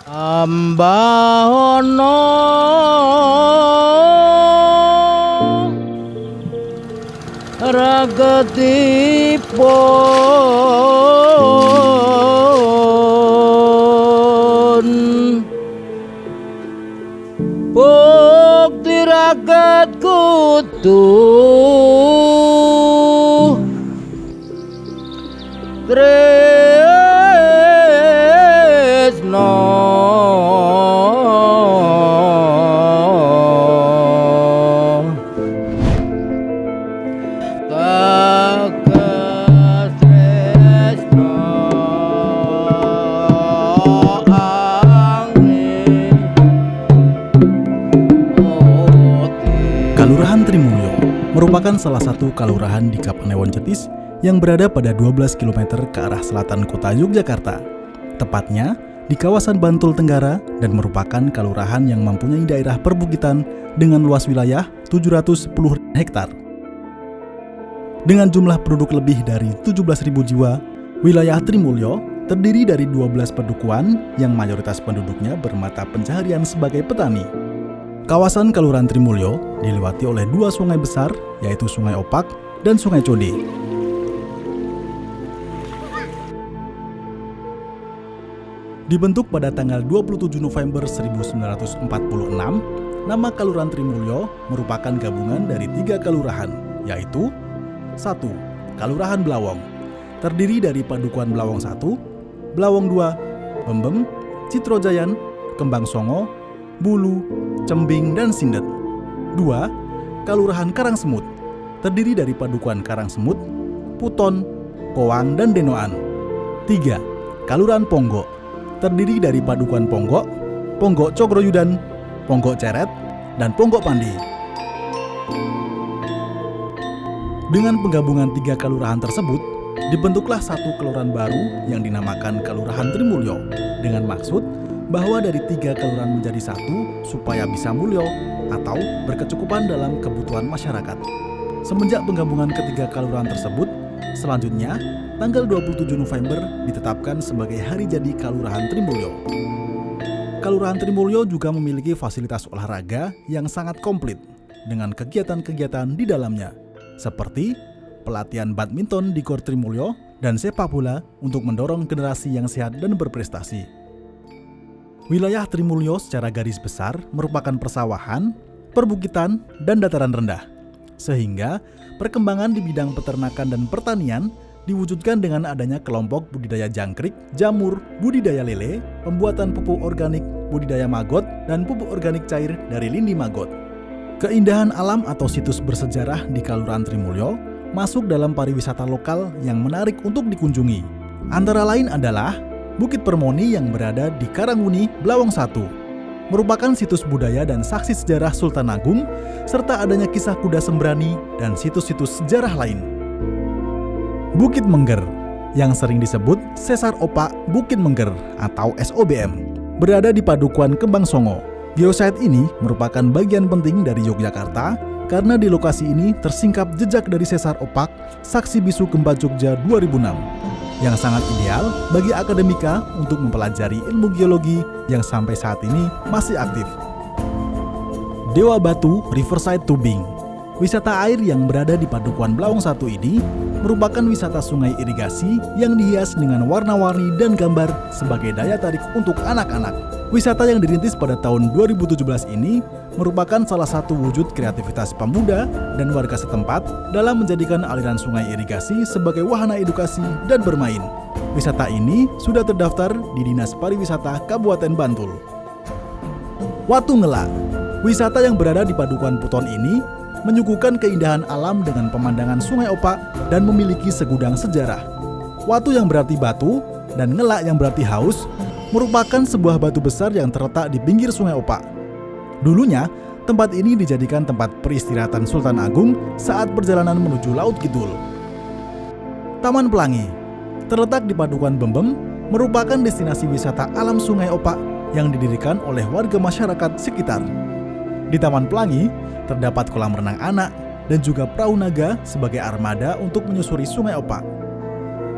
Ambahono ragatipun bukti ragat kudu tresno gagas tresno Kalurahan Trimulyo merupakan salah satu kalurahan di Kapanewon Cetis yang berada pada 12 km ke arah selatan kota Yogyakarta, tepatnya di kawasan Bantul Tenggara, dan merupakan kalurahan yang mempunyai daerah perbukitan dengan luas wilayah 710 hektar. Dengan jumlah penduduk lebih dari 17.000 jiwa, wilayah Trimulyo terdiri dari 12 pedukuhan yang mayoritas penduduknya bermata pencaharian sebagai petani. Kawasan Kalurahan Trimulyo dilewati oleh dua sungai besar, yaitu Sungai Opak dan Sungai Code. Dibentuk pada tanggal 27 November 1946, nama Kalurahan Trimulyo merupakan gabungan dari 3 kalurahan, yaitu 1. Kalurahan Blawong, terdiri dari Padukuhan Blawong 1, Blawong 2, Bembem, Citrojayan, Kembang Songo, Bulu, Cembing, dan Sindet. 2. Kalurahan Karangsemut, terdiri dari Padukuhan Karangsemut, Puton, Kowang, dan Denoan. 3. Kalurahan Ponggok, terdiri dari Padukuhan Ponggok, Ponggok Cogroyudan, Ponggok Ceret, dan Ponggok Pandi. Dengan penggabungan 3 kalurahan tersebut, dibentuklah satu kelurahan baru yang dinamakan Kalurahan Trimulyo, dengan maksud bahwa dari 3 kelurahan menjadi satu supaya bisa mulyo atau berkecukupan dalam kebutuhan masyarakat. Semenjak penggabungan ketiga kalurahan tersebut, selanjutnya tanggal 27 November ditetapkan sebagai hari jadi Kalurahan Trimulyo. Kalurahan Trimulyo juga memiliki fasilitas olahraga yang sangat komplit dengan kegiatan-kegiatan di dalamnya, seperti pelatihan badminton di Gor Trimulyo dan sepak bola untuk mendorong generasi yang sehat dan berprestasi. Wilayah Trimulyo secara garis besar merupakan persawahan, perbukitan, dan dataran rendah, sehingga perkembangan di bidang peternakan dan pertanian diwujudkan dengan adanya kelompok budidaya jangkrik, jamur, budidaya lele, pembuatan pupuk organik, budidaya maggot, dan pupuk organik cair dari lindi maggot. Keindahan alam atau situs bersejarah di Kalurahan Trimulyo masuk dalam pariwisata lokal yang menarik untuk dikunjungi. Antara lain adalah Bukit Permoni yang berada di Karangwuni, Blawong 1, merupakan situs budaya dan saksi sejarah Sultan Agung, serta adanya kisah kuda sembrani dan situs-situs sejarah lain. Bukit Mengger, yang sering disebut Sesar Opak Bukit Mengger atau SOBM, berada di Padukuhan Kembang Songo. Geosite ini merupakan bagian penting dari Yogyakarta karena di lokasi ini tersingkap jejak dari Sesar Opak, saksi bisu gempa Jogja 2006, yang sangat ideal bagi akademika untuk mempelajari ilmu geologi yang sampai saat ini masih aktif. Dewa Batu Riverside Tubing, wisata air yang berada di Padukuhan Blawong 1 ini merupakan wisata sungai irigasi yang dihias dengan warna-warni dan gambar sebagai daya tarik untuk anak-anak. Wisata yang dirintis pada tahun 2017 ini merupakan salah satu wujud kreativitas pemuda dan warga setempat dalam menjadikan aliran sungai irigasi sebagai wahana edukasi dan bermain. Wisata ini sudah terdaftar di Dinas Pariwisata Kabupaten Bantul. Watu Ngela, wisata yang berada di Padukuhan Puton ini menyuguhkan keindahan alam dengan pemandangan Sungai Opak dan memiliki segudang sejarah. Watu yang berarti batu dan ngela yang berarti haus merupakan sebuah batu besar yang terletak di pinggir Sungai Opak. Dulunya, tempat ini dijadikan tempat peristirahatan Sultan Agung saat perjalanan menuju Laut Kidul. Taman Pelangi, terletak di Padukuhan Bembem, merupakan destinasi wisata alam Sungai Opak yang didirikan oleh warga masyarakat sekitar. Di Taman Pelangi, terdapat kolam renang anak dan juga perahu naga sebagai armada untuk menyusuri Sungai Opak.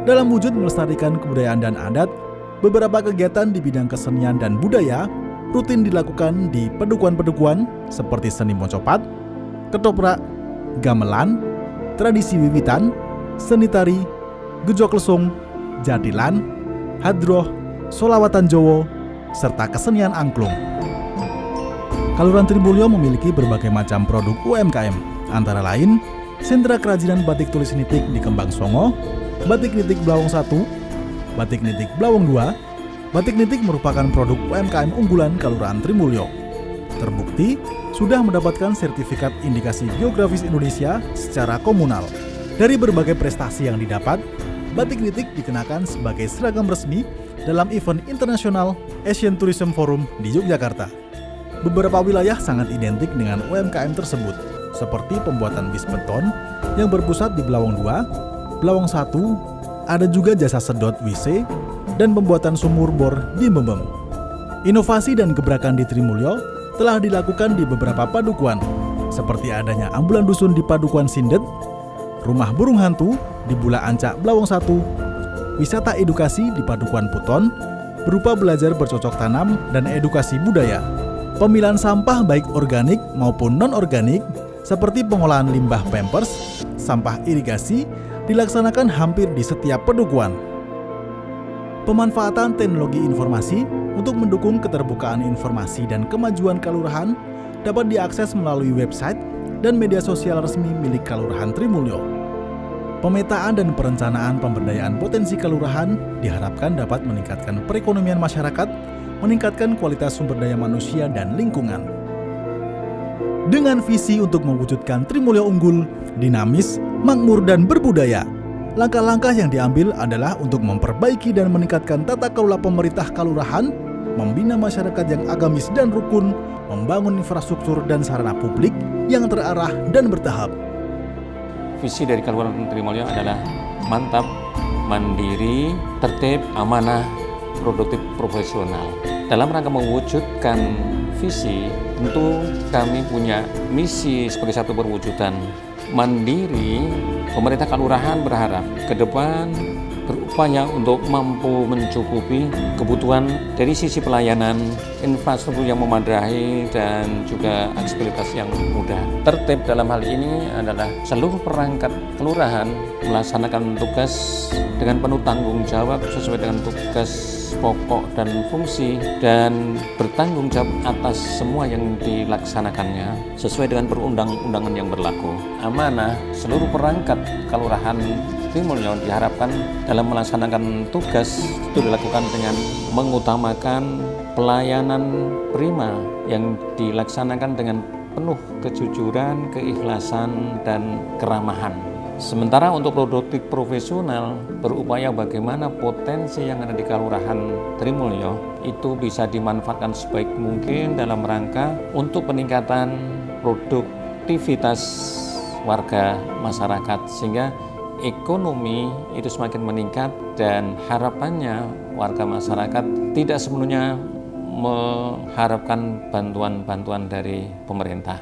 Dalam wujud melestarikan kebudayaan dan adat, beberapa kegiatan di bidang kesenian dan budaya rutin dilakukan di pedukuhan-pedukuhan seperti seni mocopat, ketoprak, gamelan, tradisi wiwitan, seni tari, gejok lesung, jatilan, hadroh, solawatan Jowo, serta kesenian angklung. Kelurahan Trimulyo memiliki berbagai macam produk UMKM, antara lain sentra kerajinan batik tulis nitik di Kembang Songo, batik nitik Blawong 1, batik nitik Blawong 2. Batik nitik merupakan produk UMKM unggulan Kelurahan Trimulyo. Terbukti sudah mendapatkan sertifikat indikasi geografis Indonesia secara komunal. Dari berbagai prestasi yang didapat, batik nitik dikenakan sebagai seragam resmi dalam event internasional Asian Tourism Forum di Yogyakarta. Beberapa wilayah sangat identik dengan UMKM tersebut, seperti pembuatan bis beton yang berpusat di Blawong 2, Blawong 1, ada juga jasa sedot WC, dan pembuatan sumur bor di Bembem. Inovasi dan gebrakan di Trimulyo telah dilakukan di beberapa padukuhan, seperti adanya ambulan dusun di Padukuhan Sindet, rumah burung hantu di Bula Ancak Blawong 1, wisata edukasi di Padukuhan Puton, berupa belajar bercocok tanam dan edukasi budaya. Pemilahan sampah baik organik maupun non-organik, seperti pengolahan limbah pampers, sampah irigasi, dilaksanakan hampir di setiap pedukuhan. Pemanfaatan teknologi informasi untuk mendukung keterbukaan informasi dan kemajuan kelurahan dapat diakses melalui website dan media sosial resmi milik Kelurahan Trimulyo. Pemetaan dan perencanaan pemberdayaan potensi kelurahan diharapkan dapat meningkatkan perekonomian masyarakat, meningkatkan kualitas sumber daya manusia dan lingkungan. Dengan visi untuk mewujudkan Trimulyo unggul, dinamis, makmur, dan berbudaya, langkah-langkah yang diambil adalah untuk memperbaiki dan meningkatkan tata kelola pemerintah kelurahan, membina masyarakat yang agamis dan rukun, membangun infrastruktur dan sarana publik yang terarah dan bertahap. Visi dari Kelurahan Trimulyo adalah mantap, mandiri, tertib, amanah, produktif, profesional. Dalam rangka mewujudkan visi, tentu kami punya misi sebagai satu perwujudan. Mandiri, pemerintah kelurahan berharap ke depan berupaya untuk mampu mencukupi kebutuhan dari sisi pelayanan, infrastruktur yang memadai, dan juga aksesibilitas yang mudah. Tertib dalam hal ini adalah seluruh perangkat kelurahan melaksanakan tugas dengan penuh tanggung jawab sesuai dengan tugas pokok dan fungsi, dan bertanggung jawab atas semua yang dilaksanakannya sesuai dengan perundang-undangan yang berlaku. Amanah, seluruh perangkat kelurahan Trimulyo diharapkan dalam melaksanakan tugas itu dilakukan dengan mengutamakan pelayanan prima yang dilaksanakan dengan penuh kejujuran, keikhlasan, dan keramahan. Sementara untuk produktif profesional, berupaya bagaimana potensi yang ada di Kelurahan Trimulyo itu bisa dimanfaatkan sebaik mungkin dalam rangka untuk peningkatan produktivitas warga masyarakat, sehingga ekonomi itu semakin meningkat, dan harapannya warga masyarakat tidak sepenuhnya mengharapkan bantuan-bantuan dari pemerintah.